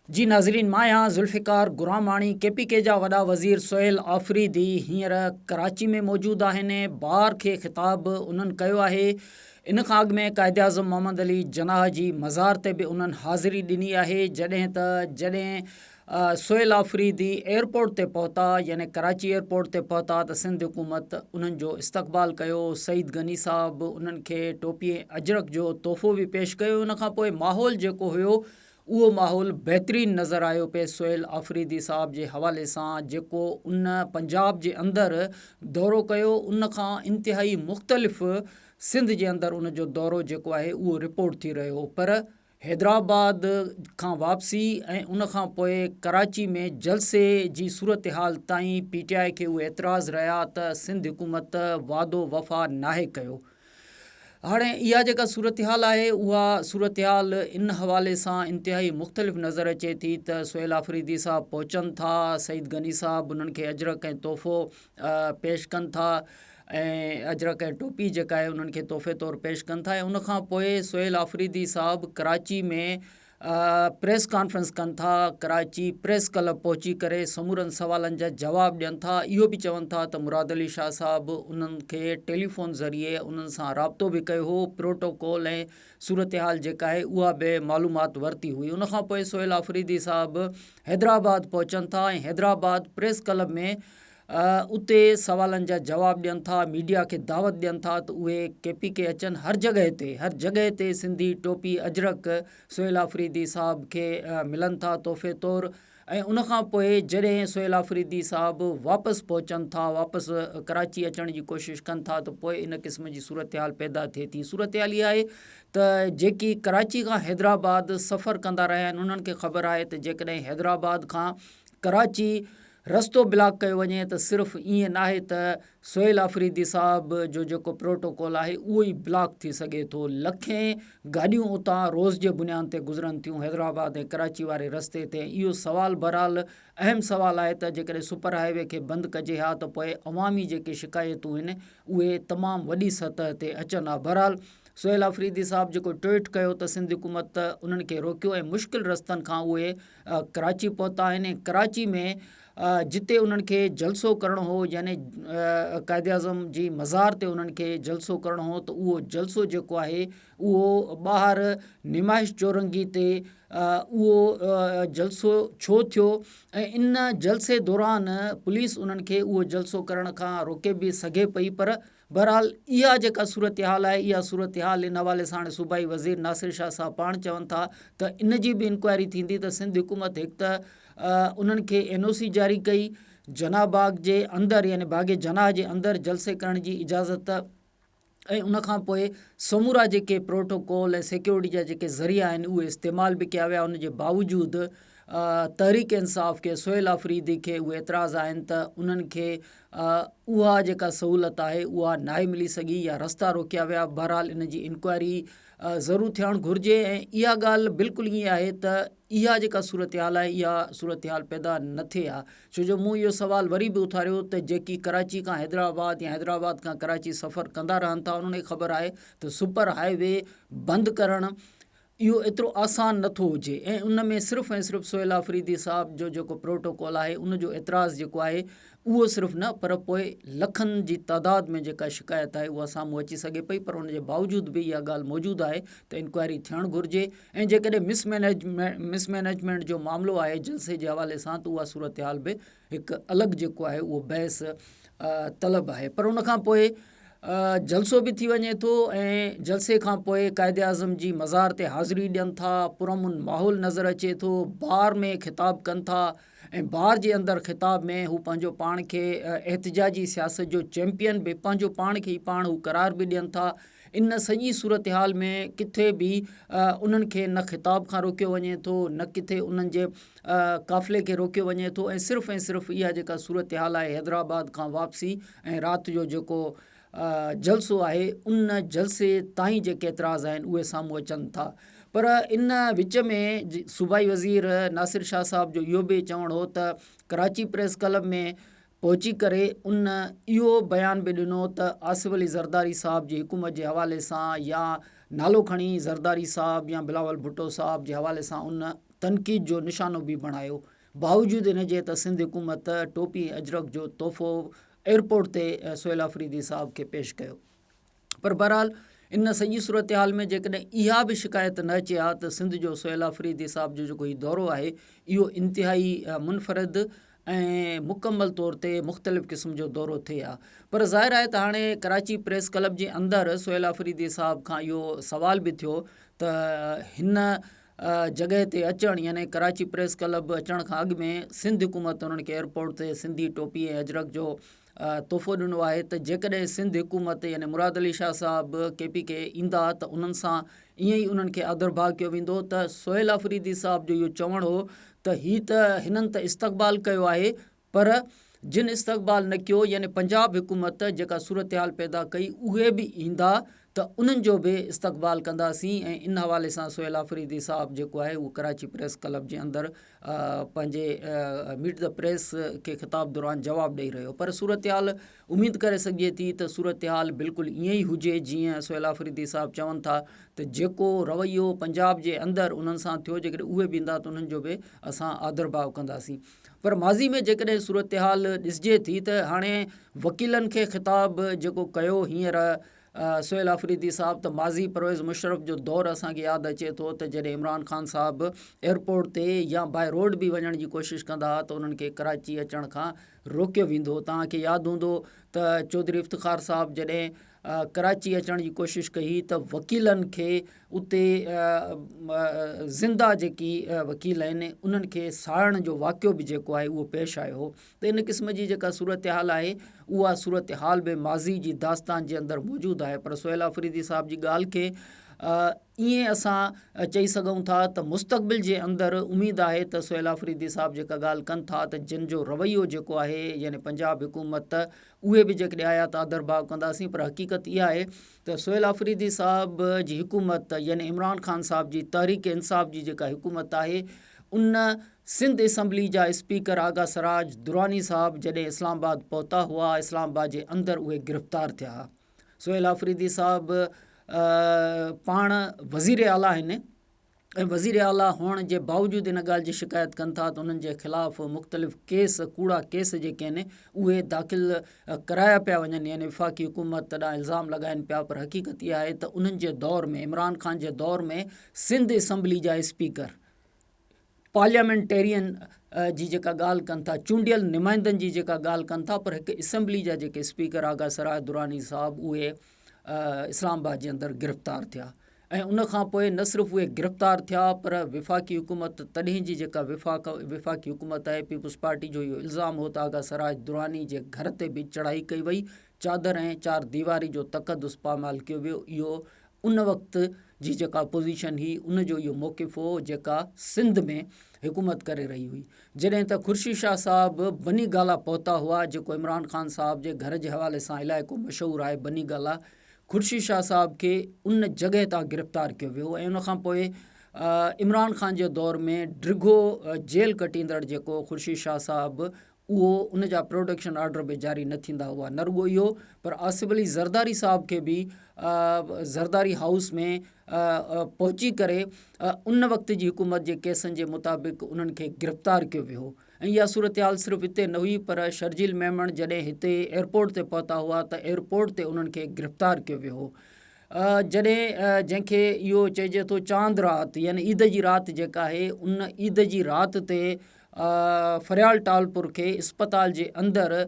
जी नाज़रीन, मां आहियां ज़ुल्फ़िकार गुरामाणी। KPK जा वॾा वज़ीर सोहेल आफ़रीदी हींअर कराची में मौजूदु आहिनि। ॿार खे ख़िताबु उन्हनि कयो आहे। इन खां अॻु में क़ाइद आज़म मोहम्मद अली जनाह जी मज़ार ते बि उन्हनि हाज़िरी ॾिनी आहे। जॾहिं सोहेल आफ़रीदी एयरपोर्ट ते पहुता, यानी कराची एयरपोर्ट ते पहुता, त सिंध हुकूमत उन्हनि जो इस्तक़बाल कयो। सईद गनी साहब उन्हनि खे टोपी ऐं अजरक जो तोहफ़ो बि पेश कयो। उन खां पोइ माहौल जेको हुयो उहो माहौल बहितरीनु नज़र आयो पिए सोहेल आफ़रीदी साहब जे हवाले सां। जेको उन पंजाब जे अंदरि दौरो कयो, उन खां इंतिहाई मुख़्तलिफ़ सिंध जे अंदरि उन जो दौरो जेको आहे उहो रिपोर्ट थी रहियो। पर हैदराबाद खां वापसी ऐं उन खां पोइ कराची में जलसे जी सूरत हाल ताईं PTI खे उहे एतिराज़ रहिया त सिंध हुकूमत वादो वफ़ा नाहे कयो। हाणे इहा जेका सूरत हाल आहे, उहा सूरत हाल इन हवाले सां इंतिहाई मुख़्तलिफ़ नज़र अचे थी त सोहेल आफ़रीदी साहब पहुचनि था, सईद गनी साहब उन्हनि खे अजरक ऐं तोहफ़ो पेश कनि था, ऐं अजरक ऐं टोपी जेका आहे उन्हनि खे तोहफ़े तौरु पेश कनि था। ऐं उन खां पोइ सोहेल आफ़रीदी साहब कराची में प्रेस कॉन्फ्रेंस कनि था। कराची प्रेस क्लब पहुची करे समूरनि सवालनि जा जवाब ॾियनि था। इहो बि चवनि था त मुराद अली शाह साहब उन्हनि खे टेलीफोन ज़रिए उन्हनि सां राब्तो बि कयो हो। प्रोटोकॉल ऐं सूरत हाल जेका आहे उहा बि मालूमात वरिती हुई। उन खां पोइ सोहेल आफ़रीदी साहब हैदराबाद पहुचनि था ऐं हैदराबाद प्रेस क्लब में उते सवालनि जा जवाब ॾियनि था, मीडिया खे दावत ॾियनि था त उहे KPK अचनि। हर जॻह ते सिंधी टोपी अजरक सोहेल आफ़रीदी साहब खे मिलनि था तोहफ़े तौरु। ऐं उन खां पोइ जॾहिं सोहेल आफ़रीदी साहब वापसि पहुचनि था, वापसि कराची अचण जी कोशिशि कनि था, त पोइ इन क़िस्म जी सूरत हाल पैदा थिए थी। सूरत हाल इहा आहे त जेकी कराची खां हैदराबाद सफ़र कंदा रहिया आहिनि, उन्हनि खे ख़बर आहे त जेकॾहिं हैदराबाद खां कराची रस्तो ब्लॉक कयो वञे त सिर्फ़ु ईअं नाहे त सोहेल आफ़रीदी साहब जो जेको प्रोटोकॉल आहे उहो ई ब्लॉक थी सघे थो। लखें गाॾियूं उतां रोज़ जे बुनियाद ते गुज़रनि थियूं हैदराबाद ऐं कराची वारे रस्ते ते। इहो सवाल बहरहाल अहम सवाल आहे त जेकॾहिं सुपर हाईवे खे बंदि कजे हा त पोइ अवामी जेके शिकायतूं आहिनि उहे तमामु वॾी सतह ते अचनि हा। बहरहाल सोहेल आफ़रीदी साहब जेको ट्वीट कयो त सिंध हुकूमत उन्हनि खे रोकियो ऐं मुश्किल रस्तनि खां उहे कराची पहुता आहिनि। कराची में जिते उन्हनि खे जलसो करणो हो, यानी क़ाइद आज़म जी मज़ार ते उन्हनि खे जलसो करणो हो, त उहो जलसो जेको आहे उहो ॿाहिरि नुमाइश चौरंगी ते उहो जलसो छो थियो ऐं इन जलसे दौरान पुलिस उन्हनि खे उहो जलसो करण खां रोके बि सघे पई। पर बहरहाल इहा जेका सूरत हाल आहे, इहा सूरत हाल इन हवाले सां हाणे सूबाई वज़ीर नासिर शाह साहब पाण चवनि था त इन जी बि इंक्वायरी थींदी। त सिंध हुकूमत हिकु त उन्हनि खे NOC जारी कई, जनाह बाग जे अंदरि यानी बाग़ जनाह जे अंदरि जलसे करण जी इजाज़त, ऐं उन खां पोइ समूरा जेके प्रोटोकॉल ऐं सिक्योरिटी जा जेके ज़रिया आहिनि उहे इस्तेमालु बि कया विया। उन जे बावजूदि तहरीक इंसाफ़ खे, सोहेल आफ़रीदी खे उहे एतिराज़ आहिनि त उन्हनि खे उहा जेका सहूलियत आहे उहा नाहे मिली सघी या रस्ता रोकिया विया। बहरहाल इन जी इंक्वायरी ज़रूरु थियणु घुरिजे। ऐं इहा ॻाल्हि बिल्कुलु ईअं आहे त इहा जेका सूरत हाल आहे इहा सूरत हाल पैदा न थिए हा। छो जो मूं इहो सुवाल वरी बि उथारियो त जेकी कराची खां हैदराबाद या हैदराबाद खां कराची सफ़र कंदा रहनि था, उन्हनि खे ख़बर आहे त सुपर हाईवे बंदि करणु इहो एतिरो आसान नथो हुजे। ऐं उन में सिर्फ़ु ऐं सिर्फ़ु सोहेल आफ़रीदी साहब जो जेको प्रोटोकॉल आहे उन जो एतिराज़ जेको आहे उहो सिर्फ़ु न, पर पोइ लखनि जी तादाद में जेका शिकायत आहे उहा साम्हूं अची सघे पई। पर उन जे बावजूदि बि इहा ॻाल्हि मौजूदु आहे त इंक्वायरी थियणु घुरिजे। ऐं जेकॾहिं मिसमैनेजमेंट जो मामिलो आहे जलसे जे हवाले सां, त उहा सूरत हाल बि हिकु अलॻि जेको आहे उहो बहस तलब आहे। पर उन खां पोइ जलसो बि थी वञे थो ऐं जलसे खां पोइ क़ाइद आज़म जी मज़ार ते हाज़िरी ॾियनि था। पुरअमन माहौल नज़र अचे थो। बार में ख़िताब कनि था ऐं बार जे अंदरि ख़िताब में हू पंहिंजो पाण खे एहतिजाजी सियासत जो चैम्पियन बि पंहिंजो पाण खे ई पाण हू करार बि ॾियनि था। इन सॼी सूरत हाल में किथे बि उन्हनि खे न ख़िताब खां रोकियो वञे थो, न किथे उन्हनि जे काफ़िले खे रोकियो वञे थो। ऐं सिर्फ़ु इहा जेका सूरत हाल आहे हैदराबाद खां वापसी ऐं राति जो जेको जलसो आहे, उन जलसे ताईं जेके एतिराज़ आहिनि उहे साम्हूं अचनि था। पर इन विच में सूबाई वज़ीर नासिर शाह साहब जो इहो बि चवणु हो त कराची प्रेस क्लब में पहुची करे उन इहो बयान बि ॾिनो त आसिफ अली ज़रदारी साहब जी हुकूमत जे हवाले सां या नालो खणी ज़रदारी साहब या बिलावल भुट्टो साहब जे हवाले सां उन तनक़ीद जो निशानो बि बणायो। बावजूदि इन जे त सिंध हुकूमत टोपी अजरक जो तोहफ़ो एयरपोर्ट ते सुहेल आफ़रीदी साहब खे पेश कयो। पर बहरहाल इन सॼी सूरत हाल में जेकॾहिं इहा बि शिकायत न अचे हा त सिंध जो सुहेल आफ़रीदी साहब जो जेको हीउ दौरो आहे इहो इंतिहाई मुनफ़रद ऐं मुकमल तौर ते मुख़्तलिफ़ क़िस्म जो दौरो थिए हा। पर ज़ाहिर आहे त हाणे कराची प्रेस क्लब जे अंदरि सुहेल आफ़रीदी साहब खां इहो सवाल बि थियो त हिन जॻह ते अचणु यानी कराची प्रेस क्लब अचण खां अॻु में सिंध हुकूमत उन्हनि खे एयरपोर्ट ते सिंधी टोपी ऐं अजरक जो तोहफ़ो ॾिनो आहे त जेकॾहिं सिंध हुकूमत यानी मुराद अली शाह साहब KP के ईंदा त उन्हनि सां ईअं ई उन्हनि खे आदर भाव कयो वेंदो। त सुहेल आफ़रीदी साहब जो इहो चवणु हो त हीअ त हिननि त इस्तक़बाल कयो आहे, पर जिन इस्तक़बाल न कयो यानी पंजाब हुकूमत जेका सूरत हाल पैदा कई उहे बि ईंदा त उन्हनि जो बि इस्तक़बाल कंदासीं। ऐं इन हवाले सां सुहेल आफ़रीदी साहब जेको आहे उहो कराची प्रेस क्लब जे अंदरि पंहिंजे मीट द प्रेस खे ख़िताब दौरान जवाबु ॾेई रहियो। पर सूरत हाल उमेदु करे सघिजे थी त सूरत हाल बिल्कुलु ईअं ई हुजे जीअं सुहेल आफ़रीदी साहब चवनि था त जेको रवैयो पंजाब जे अंदरि उन्हनि सां थियो जेकॾहिं उहे बि ईंदा त उन्हनि जो बि असां आदर भाव कंदासीं। पर माज़ी में जेकॾहिं सूरत हाल ॾिसिजे थी त हाणे वकीलनि खे ख़िताब जेको कयो हींअर सुहेल आफ़रीदी साहब त माज़ी परवेज़ मुशर्रफ जो दौरु असांखे यादि अचे थो त जॾहिं इमरान ख़ान साहब एयरपोर्ट ते या बाय रोड बि वञण जी कोशिशि कंदा हुआ त उन्हनि खे कराची अचण खां रोकियो वेंदो। तव्हांखे यादि हूंदो त चौधरी इफ़्तिख़ार साहब जॾहिं कराची अचण जी कोशिशि कई त वकीलनि खे उते ज़िंदा जेकी वकील आहिनि उन्हनि खे साड़ण जो वाक़ियो बि जेको आहे उहो पेश आयो हो। त इन क़िस्म जी जेका सूरत हाल आहे उहा सूरत हाल बि माज़ी जी दास्तान जे अंदरि मौजूदु आहे। पर सुहेल आफ़रीदी साहब जी ॻाल्हि खे ईअं असां चई सघूं था त मुस्तक़बिल जे अंदरि उमेदु आहे त सुहेल आफ़रीदी साहब जेका ॻाल्हि कनि था त जिन जो रवैयो जेको आहे यानी पंजाब हुकूमत उहे बि जेकॾहिं आया त आदर भाव कंदासीं। पर हक़ीक़त इहा आहे त सुहेल आफ़रीदी साहब जी हुकूमत यानी इमरान ख़ान साहब जी तहरीक इंसाफ़ जी जेका हुकूमत आहे उन सिंध असैम्बली जा स्पीकर आगा सराज दुरानी साहब जॾहिं इस्लामाबाद पहुता हुआ इस्लामाबाद जे अंदरि उहे गिरफ़्तार थिया। सुहेल आफ़रीदी साहब पाण वज़ीर आला आहिनि ऐं वज़ीर आला हुअण जे बावजूदि इन ॻाल्हि जी शिकायत कनि था त उन्हनि जे ख़िलाफ़ु मुख़्तलिफ़ केस कूड़ा केस जेके आहिनि उहे दाख़िल कराया पिया वञनि यानी वफ़ाक़ी हुकूमत ॾांहुं इल्ज़ाम लॻाइनि पिया। पर हक़ीक़त इहा आहे त उन्हनि जे दौर में इमरान ख़ान जे दौर में सिंध असैम्बली जा स्पीकर पार्लियामेंटेरियन जी जेका ॻाल्हि कनि था चूंडियल नुमाइंदनि जी जेका ॻाल्हि कनि था पर हिकु असैम्बली जा जेके स्पीकर आगा सराज दुरानी साहब उहे इस्लामाबाद जे अंदरि गिरफ़्तार थिया। ऐं उन खां पोइ न सिर्फ़ु उहे गिरफ़्तार थिया पर विफ़ाक़ी हुकूमत तॾहिं जी जेका विफ़ाक़ी हुकूमत आहे पीपुल्स पार्टी जो इहो इल्ज़ाम हो त आगा सराज दुरानी जे घर ते बि चढ़ाई कई वई, चादर ऐं चार दीवारी जो तक़दुस पामाल कयो वियो। इहो उन वक़्त जी जेका पोज़ीशन हुई उन जो इहो मौक़िफ़ हो जेका सिंध में हुकूमत करे रही हुई। जॾहिं त खुर्शीद शाह साहब बनी गाला पहुता हुआ जेको इमरान ख़ान साहब जे घर जे हवाले सां इलाइक़ो मशहूरु आहे बनी गाला, खुर्शीद शाह साहब खे उन जॻह तां गिरफ़्तार कयो वियो। ऐं उनखां पोइ इमरान ख़ान जे दौर में ड्रिघो जेल कटींदड़ जेको खुर्शीद शाह साहब उहो उन जा प्रोडक्शन ऑर्डर बि जारी न थींदा हुआ। न रुॻो इहो पर आसिफ अली ज़रदारी साहब खे बि ज़रदारी हाउस में पहुची करे उन वक़्त जी हुकूमत जे केसनि जे मुताबिक़ उन्हनि खे गिरफ़्तार कयो वियो। ऐं इहा सूरत हाल सिर्फ़ु हिते न हुई पर शर्जील मेमण जॾहिं हिते एयरपोर्ट ते पहुता हुआ त एयरपोर्ट ते उन्हनि खे गिरफ़्तार कयो वियो हो। जॾहिं जंहिंखे इहो चइजे थो चांद राति यानी ईद जी राति जेका आहे उन ईद जी राति ते फरियाल टालपुर खे इस्पताल जे अंदरि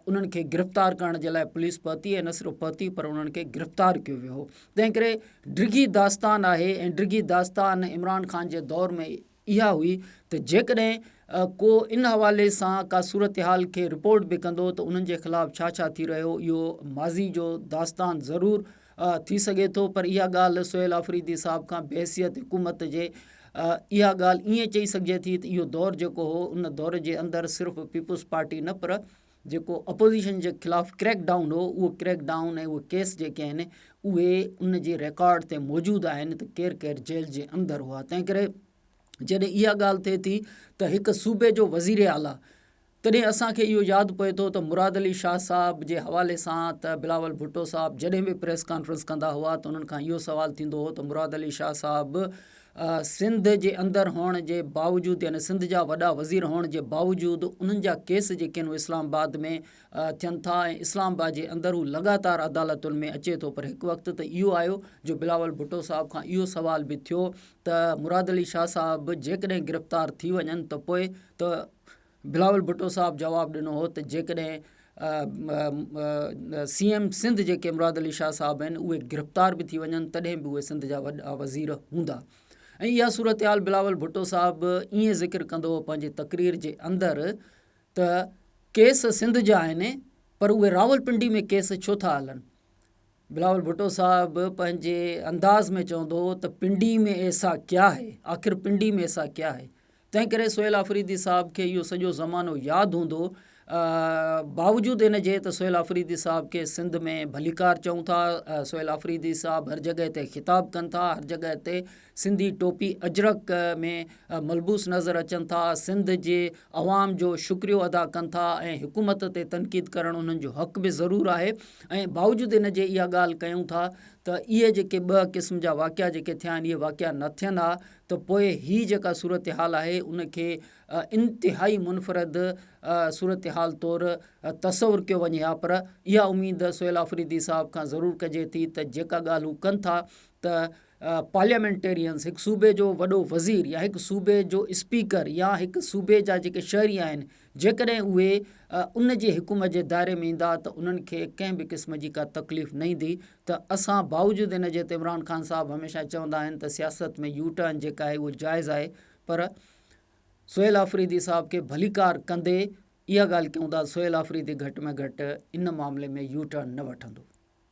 उन्हनि खे गिरफ़्तार करण जे लाइ पुलिस पहुती ऐं न सिर्फ़ु पहुती पर उन्हनि खे गिरफ़्तार कयो वियो हो। तंहिं करे ड्रिघी दास्तान आहे ऐं ड्रिघी दास्तान इमरान ख़ान जे दौर में इहा हुई त जेकॾहिं को इन हवाले सां का सूरत हाल खे रिपोर्ट बि कंदो त उन्हनि जे ख़िलाफ़ु छा छा थी रहियो इहो माज़ी जो दास्तान ज़रूरु थी सघे थो। पर इहा ॻाल्हि सुहेल आफ़रीदी साहब खां बहसियत हुकूमत जे इहा ॻाल्हि ईअं चई सघिजे थी त इहो दौरु जेको हो उन दौर जे अंदरि सिर्फ़ु पीपुल्स पार्टी न पर जेको अपोज़िशन जे ख़िलाफ़ु क्रैक डाउन हो उहो क्रैक डाउन ऐं उहे केस जेके आहिनि उहे उन जे रिकॉर्ड ते मौजूदु आहिनि त केरु केरु जेल जे अंदरि हुआ। तंहिं करे जॾहिं इहा ॻाल्हि थिए थी त हिकु सूबे जो वज़ीर आला तॾहिं असांखे इहो यादि पए थो त मुराद अली शाह साहब जे हवाले सां त बिलावल भुट्टो साहब जॾहिं बि प्रेस कॉन्फ्रेंस कंदा हुआ त उन्हनि खां इहो सुवालु थींदो हो त मुराद अली शाह साहब सिंध जे अंदरि हुअण जे बावजूदि यानी सिंध जा वॾा वज़ीर हुअण जे बावजूदि उन्हनि जा केस जेके आहिनि उहे इस्लामाबाद में थियनि था ऐं इस्लामाबाद जे अंदरि हू लगातार अदालतुनि में अचे थो। पर हिकु वक़्तु त इहो आयो जो बिलावल भुट्टो साहिब खां इहो सुवाल बि थियो त मुराद अली शाह साहिब जेकॾहिं गिरफ़्तार थी वञनि त पोइ त बिलावल भुट्टो साहिबु जवाबु ॾिनो हो त जेकॾहिं CM सिंध जेके मुराद अली शाह साहिब आहिनि उहे गिरफ़्तार बि थी वञनि तॾहिं बि उहे सिंध जा वॾा वज़ीर हूंदा। ऐं इहा सूरत हाल बिलावल भुट्टो साहिबु ईअं ज़िक्र कंदो हो पंहिंजी तक़रीर जे अंदरि त केस सिंध जा आहिनि पर उहे रावलपिंडी में केस छो था हलनि। बिलावल भुट्टो साहिबु पंहिंजे अंदाज़ में चवंदो हो त पिंडी में ऐसा क्या है, आख़िर पिंडी में ऐसा क्या है। तंहिं करे सुहेल आफ़रीदी साहिब खे इहो सॼो ज़मानो यादि हूंदो। बावजूदि इन जे त सुहेल आफ़रीदी साहिब खे सिंध में भलीकार चऊं था, सुहेल आफ़रीदी साहिब हर जॻह ते ख़िताब कनि था, हर जॻह ते सिंधी टोपी अजरक में मलबूस नज़र अचनि था, सिंध जे अवाम जो शुक्रियो अदा कनि था ऐं हुकूमत ते तनक़ीद करणु उन्हनि जो हक़ बि ज़रूरु आहे। ऐं बावजूदि इन जे इहा ॻाल्हि कयूं था त इहे जेके ॿ क़िस्म जा वाक़िया जेके थिया आहिनि इहे वाक़िया न थियनि हा त पोइ हीअ जेका सूरत हाल आहे उनखे इंतिहाई मुनफ़रद सूरत हाल तौरु तसवुरु कयो वञे हा। पर इहा उमेद सुहेल आफ़रीदी साहिब खां ज़रूरु कजे थी त जेका ॻाल्हि हू कनि था त पार्लियामेंटेरियंस हिकु सूबे जो वॾो वज़ीर या हिकु सूबे जो स्पीकर या हिकु सूबे जा जेके शहरी आहिनि जेकॾहिं उहे उन जे हुकुम जे दायरे में ईंदा त उन्हनि खे कंहिं बि क़िस्म जी का तकलीफ़ न ईंदी। त असां बावजूदि इन जे त इमरान ख़ान साहिबु हमेशह चवंदा आहिनि त सियासत में यू टर्न जेका आहे उहा जाइज़ आहे। पर सुहेल आफ़रीदी साहिब खे भलीकार कंदे इहा ॻाल्हि कयूं था सुहेल आफ़रीदी घटि में घटि इन मामले में यू टर्न न वठंदो।